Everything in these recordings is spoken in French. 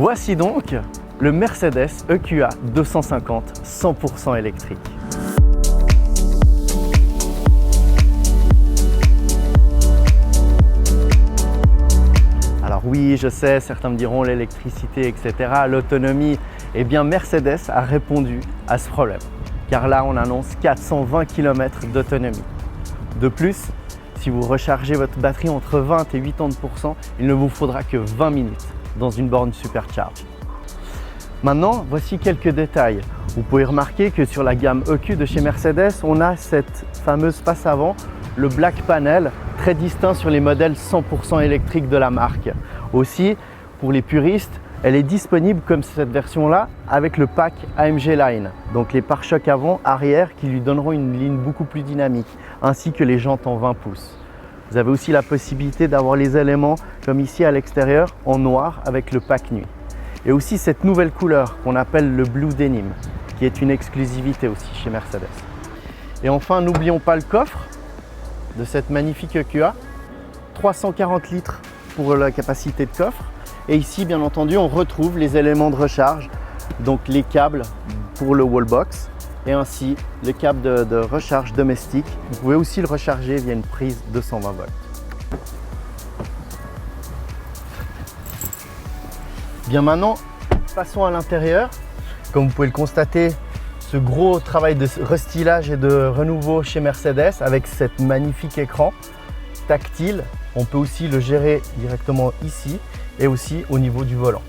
Voici donc le Mercedes EQA 250 100% électrique. Alors oui, je sais, certains me diront l'électricité, etc., l'autonomie. Eh bien, Mercedes a répondu à ce problème. Car là, on annonce 420 km d'autonomie. De plus, si vous rechargez votre batterie entre 20 et 80%, il ne vous faudra que 20 minutes dans une borne Supercharge. Maintenant, voici quelques détails. Vous pouvez remarquer que sur la gamme EQ de chez Mercedes, on a cette fameuse face avant, le Black Panel, très distinct sur les modèles 100% électriques de la marque. Aussi, pour les puristes, elle est disponible comme cette version-là avec le pack AMG Line, donc les pare-chocs avant, arrière qui lui donneront une ligne beaucoup plus dynamique, ainsi que les jantes en 20 pouces. Vous avez aussi la possibilité d'avoir les éléments comme ici à l'extérieur en noir avec le pack nuit. Et aussi cette nouvelle couleur qu'on appelle le Blue Denim, qui est une exclusivité aussi chez Mercedes. Et enfin, n'oublions pas le coffre de cette magnifique EQA, 340 litres pour la capacité de coffre. Et ici, bien entendu, on retrouve les éléments de recharge, donc les câbles pour le wallbox et ainsi les câbles de recharge domestique. Vous pouvez aussi le recharger via une prise de 120 volts. Bien maintenant, passons à l'intérieur. Comme vous pouvez le constater, ce gros travail de restylage et de renouveau chez Mercedes avec cet magnifique écran tactile. On peut aussi le gérer directement ici et aussi au niveau du volant.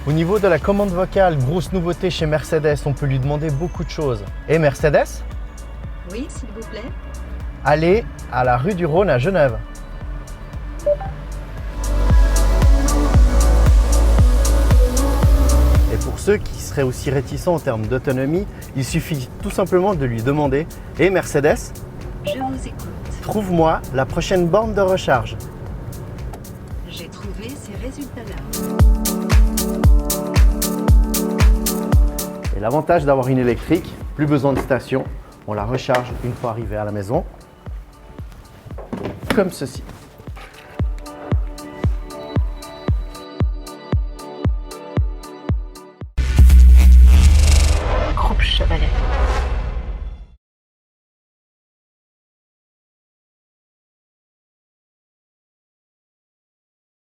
Au niveau de la commande vocale, grosse nouveauté chez Mercedes, on peut lui demander beaucoup de choses. Et Mercedes? Oui, s'il vous plaît. Allez à la rue du Rhône à Genève. Et pour ceux qui seraient aussi réticents en termes d'autonomie, il suffit tout simplement de lui demander « Et Mercedes, Je vous écoute. trouve-moi la prochaine borne de recharge. » J'ai trouvé ces résultats-là. Et l'avantage d'avoir une électrique, plus besoin de station, on la recharge une fois arrivé à la maison, comme ceci.